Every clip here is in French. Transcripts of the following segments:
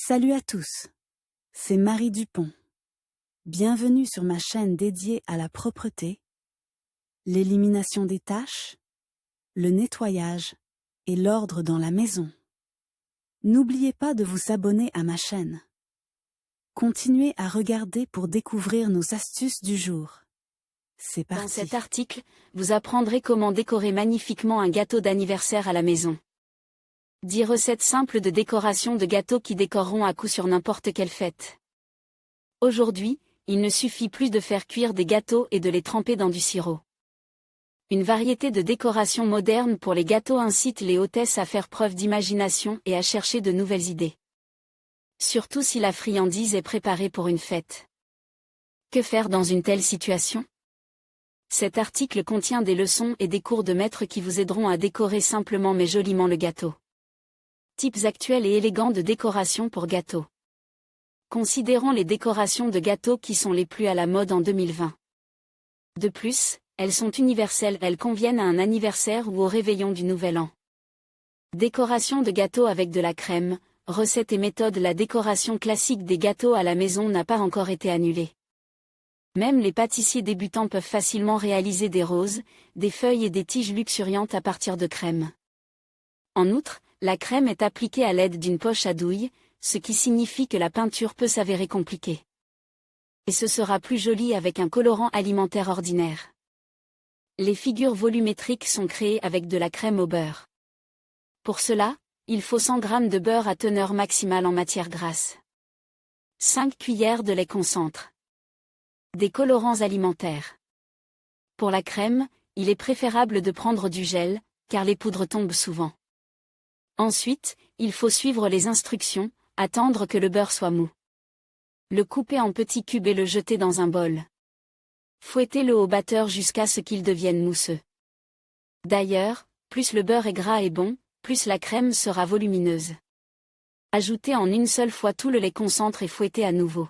Salut à tous, c'est Marie Dupont. Bienvenue sur ma chaîne dédiée à la propreté, l'élimination des taches, le nettoyage et l'ordre dans la maison. N'oubliez pas de vous abonner à ma chaîne. Continuez à regarder pour découvrir nos astuces du jour. C'est parti. Dans cet article, vous apprendrez comment décorer magnifiquement un gâteau d'anniversaire à la maison. 10 recettes simples de décoration de gâteaux qui décoreront à coup sur n'importe quelle fête. Aujourd'hui, il ne suffit plus de faire cuire des gâteaux et de les tremper dans du sirop. Une variété de décorations modernes pour les gâteaux incite les hôtesses à faire preuve d'imagination et à chercher de nouvelles idées. Surtout si la friandise est préparée pour une fête. Que faire dans une telle situation ? Cet article contient des leçons et des cours de maître qui vous aideront à décorer simplement mais joliment le gâteau. Types actuels et élégants de décoration pour gâteaux. Considérons les décorations de gâteaux qui sont les plus à la mode en 2020. De plus, elles sont universelles, elles conviennent à un anniversaire ou au réveillon du Nouvel An. Décoration de gâteaux avec de la crème, recettes et méthodes. La décoration classique des gâteaux à la maison n'a pas encore été annulée. Même les pâtissiers débutants peuvent facilement réaliser des roses, des feuilles et des tiges luxuriantes à partir de crème. En outre, la crème est appliquée à l'aide d'une poche à douille, ce qui signifie que la peinture peut s'avérer compliquée. Et ce sera plus joli avec un colorant alimentaire ordinaire. Les figures volumétriques sont créées avec de la crème au beurre. Pour cela, il faut 100 g de beurre à teneur maximale en matière grasse. 5 cuillères de lait concentré. Des colorants alimentaires. Pour la crème, il est préférable de prendre du gel, car les poudres tombent souvent. Ensuite, il faut suivre les instructions, attendre que le beurre soit mou. Le couper en petits cubes et le jeter dans un bol. Fouettez-le au batteur jusqu'à ce qu'il devienne mousseux. D'ailleurs, plus le beurre est gras et bon, plus la crème sera volumineuse. Ajoutez en une seule fois tout le lait concentré et fouettez à nouveau.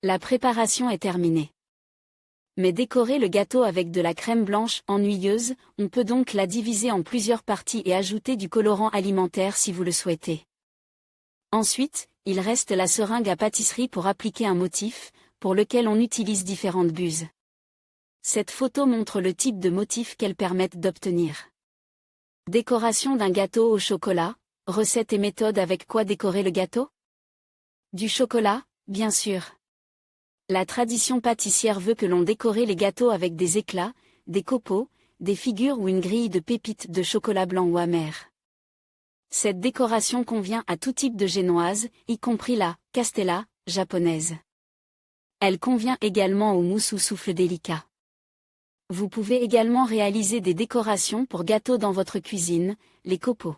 La préparation est terminée. Mais décorer le gâteau avec de la crème blanche ennuyeuse, on peut donc la diviser en plusieurs parties et ajouter du colorant alimentaire si vous le souhaitez. Ensuite, il reste la seringue à pâtisserie pour appliquer un motif, pour lequel on utilise différentes buses. Cette photo montre le type de motif qu'elles permettent d'obtenir. Décoration d'un gâteau au chocolat, recettes et méthodes. Avec quoi décorer le gâteau ? Du chocolat, bien sûr. La tradition pâtissière veut que l'on décore les gâteaux avec des éclats, des copeaux, des figures ou une grille de pépites de chocolat blanc ou amer. Cette décoration convient à tout type de génoise, y compris la castella japonaise. Elle convient également aux mousses ou souffles délicats. Vous pouvez également réaliser des décorations pour gâteaux dans votre cuisine, les copeaux.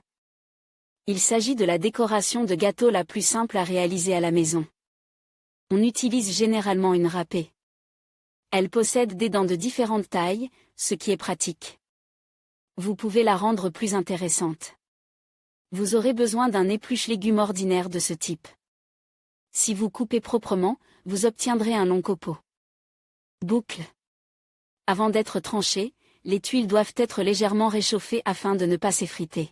Il s'agit de la décoration de gâteau la plus simple à réaliser à la maison. On utilise généralement une râpée. Elle possède des dents de différentes tailles, ce qui est pratique. Vous pouvez la rendre plus intéressante. Vous aurez besoin d'un épluche légumes ordinaire de ce type. Si vous coupez proprement, vous obtiendrez un long copeau. Boucle. Avant d'être tranchées, les tuiles doivent être légèrement réchauffées afin de ne pas s'effriter.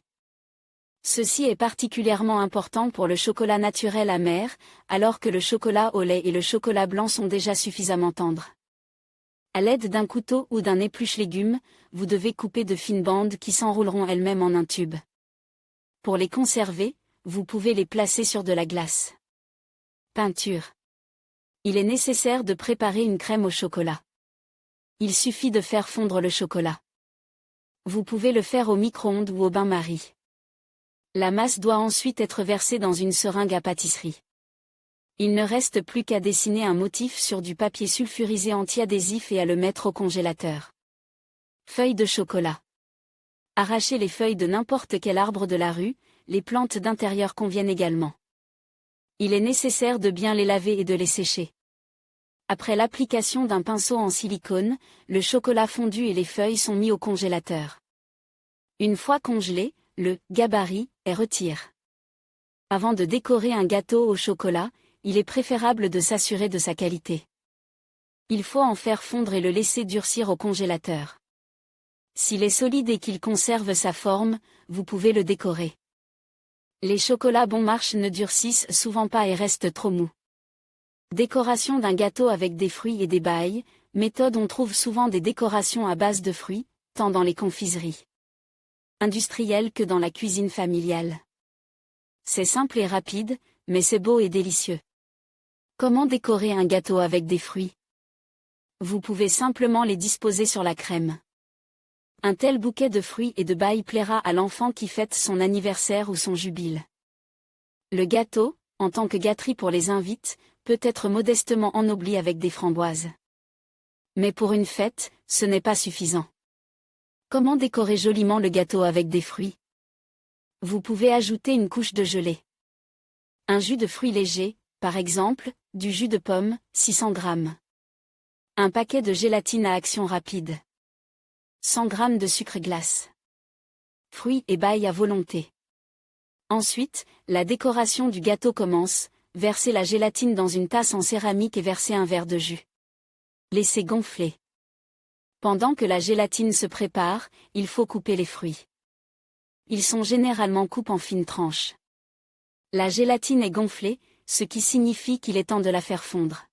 Ceci est particulièrement important pour le chocolat naturel amer, alors que le chocolat au lait et le chocolat blanc sont déjà suffisamment tendres. À l'aide d'un couteau ou d'un épluche légumes, vous devez couper de fines bandes qui s'enrouleront elles-mêmes en un tube. Pour les conserver, vous pouvez les placer sur de la glace. Peinture. Il est nécessaire de préparer une crème au chocolat. Il suffit de faire fondre le chocolat. Vous pouvez le faire au micro-ondes ou au bain-marie. La masse doit ensuite être versée dans une seringue à pâtisserie. Il ne reste plus qu'à dessiner un motif sur du papier sulfurisé anti-adhésif et à le mettre au congélateur. Feuilles de chocolat. Arrachez les feuilles de n'importe quel arbre de la rue, les plantes d'intérieur conviennent également. Il est nécessaire de bien les laver et de les sécher. Après l'application d'un pinceau en silicone, le chocolat fondu et les feuilles sont mis au congélateur. Une fois congelé, le gabarit est retiré. Avant de décorer un gâteau au chocolat, il est préférable de s'assurer de sa qualité. Il faut en faire fondre et le laisser durcir au congélateur. S'il est solide et qu'il conserve sa forme, vous pouvez le décorer. Les chocolats Bon Marche ne durcissent souvent pas et restent trop mous. Décoration d'un gâteau avec des fruits et des bailles, méthode on trouve souvent des décorations à base de fruits, tant dans les confiseries industrielles que dans la cuisine familiale. C'est simple et rapide, mais c'est beau et délicieux. Comment décorer un gâteau avec des fruits? Vous pouvez simplement les disposer sur la crème. Un tel bouquet de fruits et de bailles plaira à l'enfant qui fête son anniversaire ou son jubile. Le gâteau, en tant que gâterie pour les invités, peut être modestement ennobli avec des framboises. Mais pour une fête, ce n'est pas suffisant. Comment décorer joliment le gâteau avec des fruits? Vous pouvez ajouter une couche de gelée. Un jus de fruits léger, par exemple, du jus de pomme, 600 g. Un paquet de gélatine à action rapide. 100 g de sucre glace. Fruits et bailles à volonté. Ensuite, la décoration du gâteau commence. Versez la gélatine dans une tasse en céramique et versez un verre de jus. Laissez gonfler. Pendant que la gélatine se prépare, il faut couper les fruits. Ils sont généralement coupés en fines tranches. La gélatine est gonflée, ce qui signifie qu'il est temps de la faire fondre.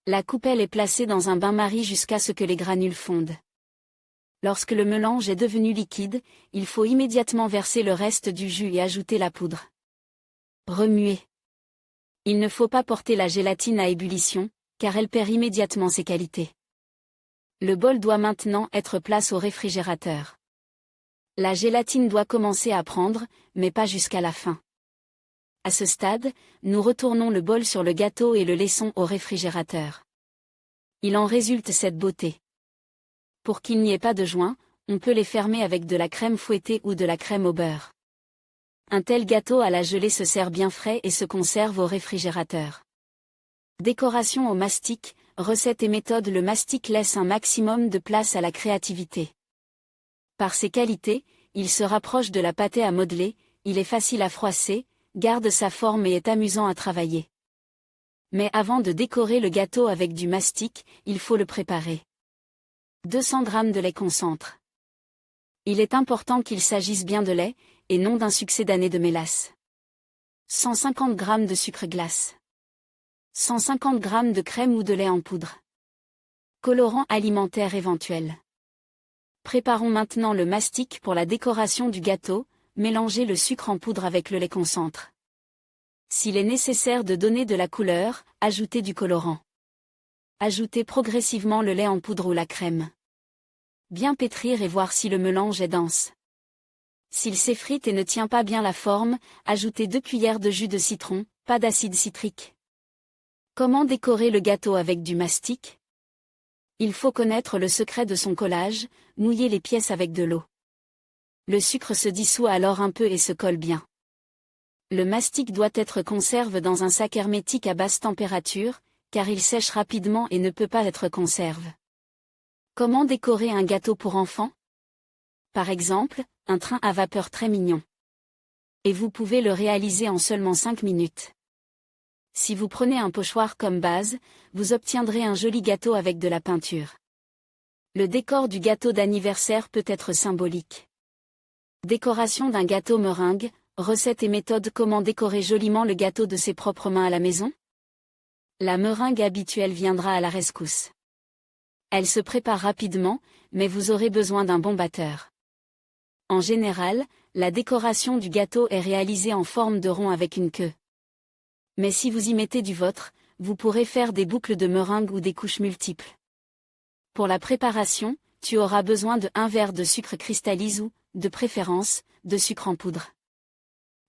La coupelle est placée dans un bain-marie jusqu'à ce que les granules fondent. Lorsque le mélange est devenu liquide, il faut immédiatement verser le reste du jus et ajouter la poudre. Remuer. Il ne faut pas porter la gélatine à ébullition, car elle perd immédiatement ses qualités. Le bol doit maintenant être placé au réfrigérateur. La gélatine doit commencer à prendre, mais pas jusqu'à la fin. À ce stade, nous retournons le bol sur le gâteau et le laissons au réfrigérateur. Il en résulte cette beauté. Pour qu'il n'y ait pas de joints, on peut les fermer avec de la crème fouettée ou de la crème au beurre. Un tel gâteau à la gelée se sert bien frais et se conserve au réfrigérateur. Décoration au mastic, recette et méthode. Le mastic laisse un maximum de place à la créativité. Par ses qualités, il se rapproche de la pâtée à modeler, il est facile à froisser, garde sa forme et est amusant à travailler. Mais avant de décorer le gâteau avec du mastic, il faut le préparer. 200 g de lait concentre. Il est important qu'il s'agisse bien de lait, et non d'un succédané de mélasse. 150 g de sucre glace. 150 g de crème ou de lait en poudre. Colorant alimentaire éventuel. Préparons maintenant le mastic pour la décoration du gâteau, mélangez le sucre en poudre avec le lait concentre. S'il est nécessaire de donner de la couleur, ajoutez du colorant. Ajoutez progressivement le lait en poudre ou la crème. Bien pétrir et voir si le mélange est dense. S'il s'effrite et ne tient pas bien la forme, ajoutez 2 cuillères de jus de citron, pas d'acide citrique. Comment décorer le gâteau avec du mastic? Il faut connaître le secret de son collage, mouiller les pièces avec de l'eau. Le sucre se dissout alors un peu et se colle bien. Le mastic doit être conservé dans un sac hermétique à basse température, car il sèche rapidement et ne peut pas être conservé. Comment décorer un gâteau pour enfants? Par exemple, un train à vapeur très mignon. Et vous pouvez le réaliser en seulement 5 minutes. Si vous prenez un pochoir comme base, vous obtiendrez un joli gâteau avec de la peinture. Le décor du gâteau d'anniversaire peut être symbolique. Décoration d'un gâteau meringue, recette et méthode. Comment décorer joliment le gâteau de ses propres mains à la maison? La meringue habituelle viendra à la rescousse. Elle se prépare rapidement, mais vous aurez besoin d'un bon batteur. En général, la décoration du gâteau est réalisée en forme de rond avec une queue. Mais si vous y mettez du vôtre, vous pourrez faire des boucles de meringue ou des couches multiples. Pour la préparation, tu auras besoin de 1 verre de sucre cristallisé ou, de préférence, de sucre en poudre.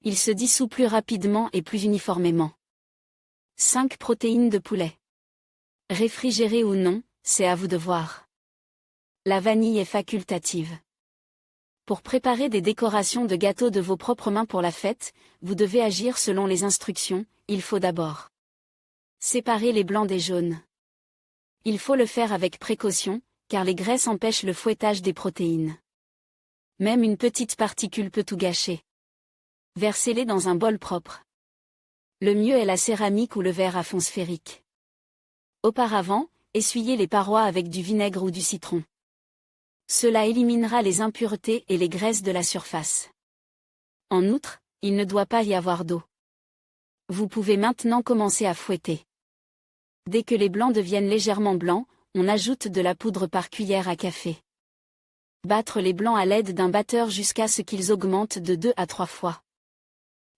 Il se dissout plus rapidement et plus uniformément. 5 protéines de poulet. Réfrigérées ou non, c'est à vous de voir. La vanille est facultative. Pour préparer des décorations de gâteaux de vos propres mains pour la fête, vous devez agir selon les instructions. Il faut d'abord séparer les blancs des jaunes. Il faut le faire avec précaution, car les graisses empêchent le fouettage des protéines. Même une petite particule peut tout gâcher. Versez-les dans un bol propre. Le mieux est la céramique ou le verre à fond sphérique. Auparavant, essuyez les parois avec du vinaigre ou du citron. Cela éliminera les impuretés et les graisses de la surface. En outre, il ne doit pas y avoir d'eau. Vous pouvez maintenant commencer à fouetter. Dès que les blancs deviennent légèrement blancs, on ajoute de la poudre par cuillère à café. Battre les blancs à l'aide d'un batteur jusqu'à ce qu'ils augmentent de 2 à 3 fois.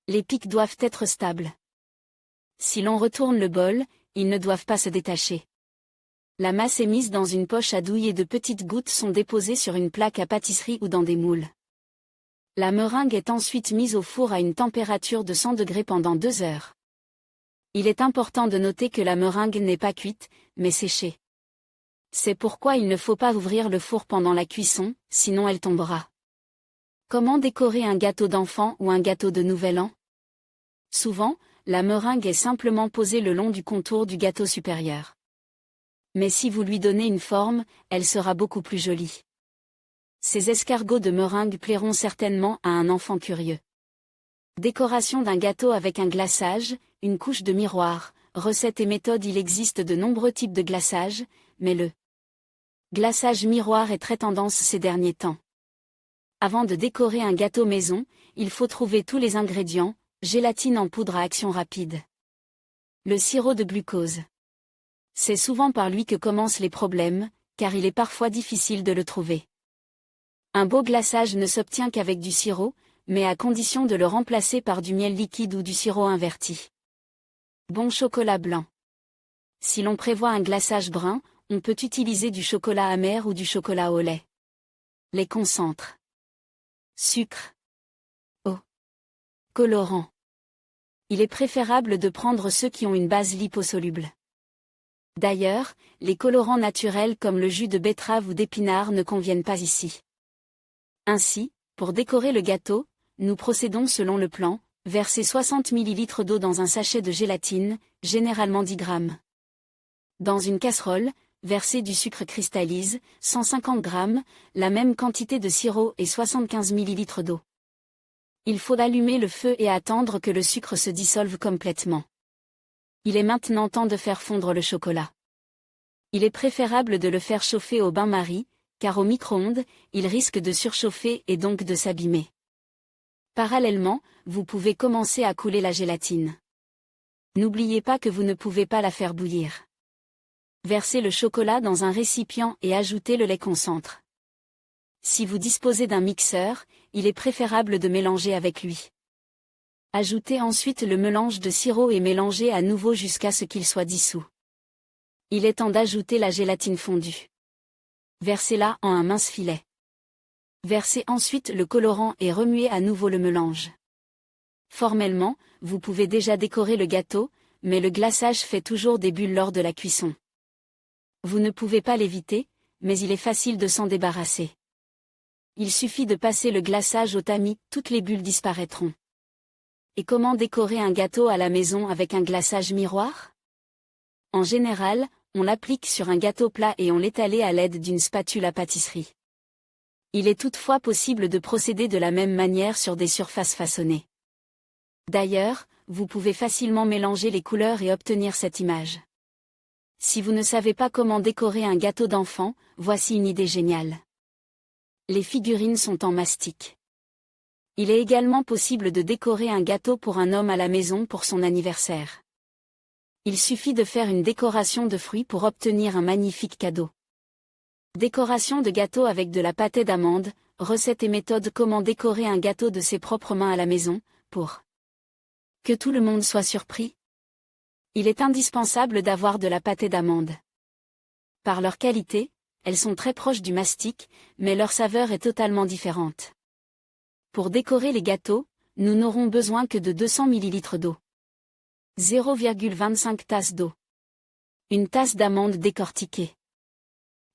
Les pics doivent être stables. Si l'on retourne le bol, ils ne doivent pas se détacher. La masse est mise dans une poche à douille et de petites gouttes sont déposées sur une plaque à pâtisserie ou dans des moules. La meringue est ensuite mise au four à une température de 100 degrés pendant 2 heures. Il est important de noter que la meringue n'est pas cuite, mais séchée. C'est pourquoi il ne faut pas ouvrir le four pendant la cuisson, sinon elle tombera. Comment décorer un gâteau d'enfant ou un gâteau de Nouvel An? Souvent, la meringue est simplement posée le long du contour du gâteau supérieur. Mais si vous lui donnez une forme, elle sera beaucoup plus jolie. Ces escargots de meringue plairont certainement à un enfant curieux. Décoration d'un gâteau avec un glaçage, une couche de miroir, recette et méthode. Il existe de nombreux types de glaçage, mais le glaçage miroir est très tendance ces derniers temps. Avant de décorer un gâteau maison, il faut trouver tous les ingrédients, gélatine en poudre à action rapide. Le sirop de glucose. C'est souvent par lui que commencent les problèmes, car il est parfois difficile de le trouver. Un beau glaçage ne s'obtient qu'avec du sirop, mais à condition de le remplacer par du miel liquide ou du sirop inverti. Bon chocolat blanc. Si l'on prévoit un glaçage brun, on peut utiliser du chocolat amer ou du chocolat au lait. Les concentres. Sucre. Eau. Colorant. Il est préférable de prendre ceux qui ont une base liposoluble. D'ailleurs, les colorants naturels comme le jus de betterave ou d'épinard ne conviennent pas ici. Ainsi, pour décorer le gâteau, nous procédons selon le plan, verser 60 ml d'eau dans un sachet de gélatine, généralement 10 g. Dans une casserole, verser du sucre cristallise, 150 g, la même quantité de sirop et 75 ml d'eau. Il faut allumer le feu et attendre que le sucre se dissolve complètement. Il est maintenant temps de faire fondre le chocolat. Il est préférable de le faire chauffer au bain-marie, car au micro-ondes, il risque de surchauffer et donc de s'abîmer. Parallèlement, vous pouvez commencer à couler la gélatine. N'oubliez pas que vous ne pouvez pas la faire bouillir. Versez le chocolat dans un récipient et ajoutez le lait concentre. Si vous disposez d'un mixeur, il est préférable de mélanger avec lui. Ajoutez ensuite le mélange de sirop et mélangez à nouveau jusqu'à ce qu'il soit dissous. Il est temps d'ajouter la gélatine fondue. Versez-la en un mince filet. Versez ensuite le colorant et remuez à nouveau le mélange. Formellement, vous pouvez déjà décorer le gâteau, mais le glaçage fait toujours des bulles lors de la cuisson. Vous ne pouvez pas l'éviter, mais il est facile de s'en débarrasser. Il suffit de passer le glaçage au tamis, toutes les bulles disparaîtront. Et comment décorer un gâteau à la maison avec un glaçage miroir? En général, on l'applique sur un gâteau plat et on l'étale à l'aide d'une spatule à pâtisserie. Il est toutefois possible de procéder de la même manière sur des surfaces façonnées. D'ailleurs, vous pouvez facilement mélanger les couleurs et obtenir cette image. Si vous ne savez pas comment décorer un gâteau d'enfant, voici une idée géniale. Les figurines sont en mastic. Il est également possible de décorer un gâteau pour un homme à la maison pour son anniversaire. Il suffit de faire une décoration de fruits pour obtenir un magnifique cadeau. Décoration de gâteau avec de la pâtée d'amande, recette et méthode. Comment décorer un gâteau de ses propres mains à la maison, pour que tout le monde soit surpris? Il est indispensable d'avoir de la pâtée d'amande. Par leur qualité, elles sont très proches du mastic, mais leur saveur est totalement différente. Pour décorer les gâteaux, nous n'aurons besoin que de 200 ml d'eau. 0,25 tasses d'eau. Une tasse d'amandes décortiquées.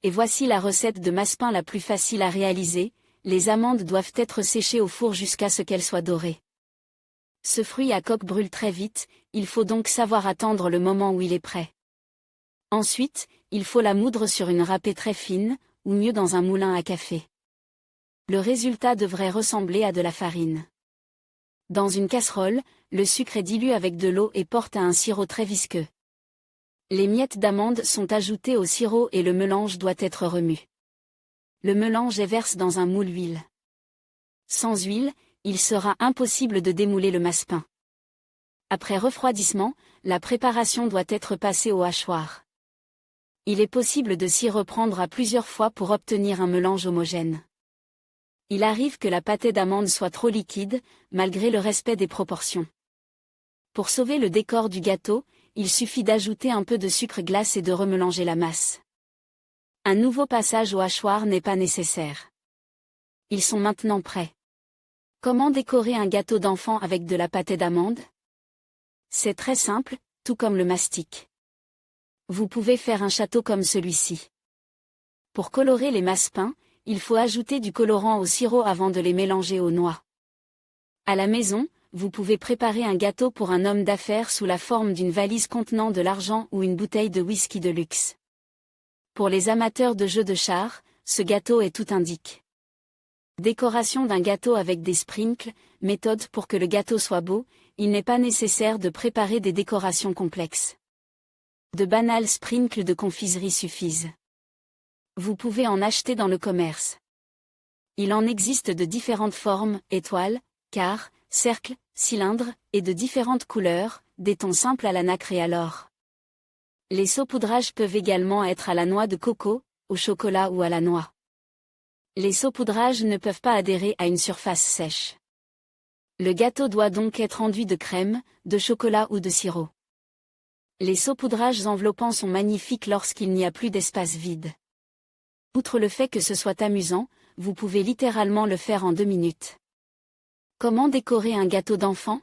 Et voici la recette de massepain la plus facile à réaliser, les amandes doivent être séchées au four jusqu'à ce qu'elles soient dorées. Ce fruit à coque brûle très vite, il faut donc savoir attendre le moment où il est prêt. Ensuite, il faut la moudre sur une râpée très fine, ou mieux dans un moulin à café. Le résultat devrait ressembler à de la farine. Dans une casserole, le sucre est dilué avec de l'eau et porte à un sirop très visqueux. Les miettes d'amandes sont ajoutées au sirop et le mélange doit être remu. Le mélange est versé dans un moule huile. Sans huile, il sera impossible de démouler le massepain. Après refroidissement, la préparation doit être passée au hachoir. Il est possible de s'y reprendre à plusieurs fois pour obtenir un mélange homogène. Il arrive que la pâtée d'amande soit trop liquide, malgré le respect des proportions. Pour sauver le décor du gâteau, il suffit d'ajouter un peu de sucre glace et de remélanger la masse. Un nouveau passage au hachoir n'est pas nécessaire. Ils sont maintenant prêts. Comment décorer un gâteau d'enfant avec de la pâtée d'amande? C'est très simple, tout comme le mastic. Vous pouvez faire un château comme celui-ci. Pour colorer les massepains, il faut ajouter du colorant au sirop avant de les mélanger aux noix. À la maison, vous pouvez préparer un gâteau pour un homme d'affaires sous la forme d'une valise contenant de l'argent ou une bouteille de whisky de luxe. Pour les amateurs de jeux de chars, ce gâteau est tout indique. Décoration d'un gâteau avec des sprinkles, méthode pour que le gâteau soit beau, il n'est pas nécessaire de préparer des décorations complexes. De banals sprinkles de confiserie suffisent. Vous pouvez en acheter dans le commerce. Il en existe de différentes formes, étoiles, quarts, cercles, cylindres, et de différentes couleurs, des tons simples à la nacre et à l'or. Les saupoudrages peuvent également être à la noix de coco, au chocolat ou à la noix. Les saupoudrages ne peuvent pas adhérer à une surface sèche. Le gâteau doit donc être enduit de crème, de chocolat ou de sirop. Les saupoudrages enveloppants sont magnifiques lorsqu'il n'y a plus d'espace vide. Outre le fait que ce soit amusant, vous pouvez littéralement le faire en 2 minutes. Comment décorer un gâteau d'enfant?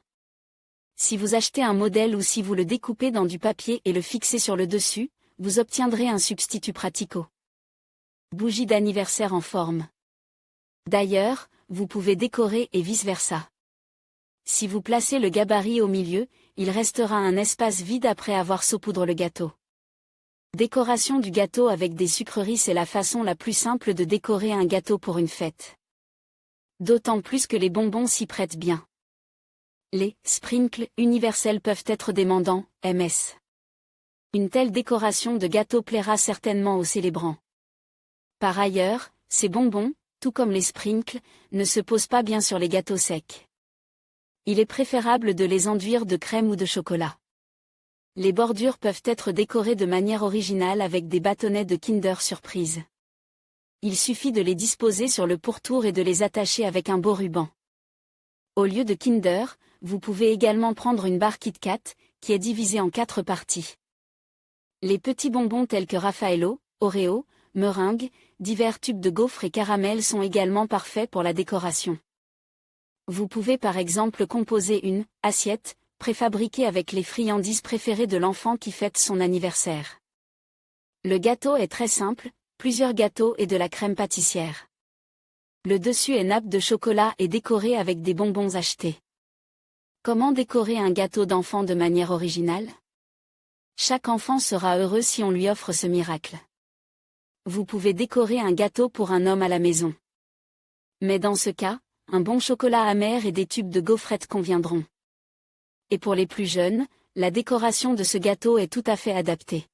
Si vous achetez un modèle ou si vous le découpez dans du papier et le fixez sur le dessus, vous obtiendrez un substitut pratico. Bougie d'anniversaire en forme. D'ailleurs, vous pouvez décorer et vice-versa. Si vous placez le gabarit au milieu, il restera un espace vide après avoir saupoudré le gâteau. Décoration du gâteau avec des sucreries, c'est la façon la plus simple de décorer un gâteau pour une fête. D'autant plus que les bonbons s'y prêtent bien. Les sprinkles universels peuvent être demandants, ms. Une telle décoration de gâteau plaira certainement aux célébrants. Par ailleurs, ces bonbons, tout comme les sprinkles, ne se posent pas bien sur les gâteaux secs. Il est préférable de les enduire de crème ou de chocolat. Les bordures peuvent être décorées de manière originale avec des bâtonnets de Kinder Surprise. Il suffit de les disposer sur le pourtour et de les attacher avec un beau ruban. Au lieu de Kinder, vous pouvez également prendre une barre Kit Kat, qui est divisée en 4 parties. Les petits bonbons tels que Raffaello, Oreo, meringue, divers tubes de gaufres et caramel sont également parfaits pour la décoration. Vous pouvez par exemple composer une assiette préfabriquée avec les friandises préférées de l'enfant qui fête son anniversaire. Le gâteau est très simple, plusieurs gâteaux et de la crème pâtissière. Le dessus est nappe de chocolat et décoré avec des bonbons achetés. Comment décorer un gâteau d'enfant de manière originale? Chaque enfant sera heureux si on lui offre ce miracle. Vous pouvez décorer un gâteau pour un homme à la maison. Mais dans ce cas, un bon chocolat amer et des tubes de gaufrettes conviendront. Et pour les plus jeunes, la décoration de ce gâteau est tout à fait adaptée.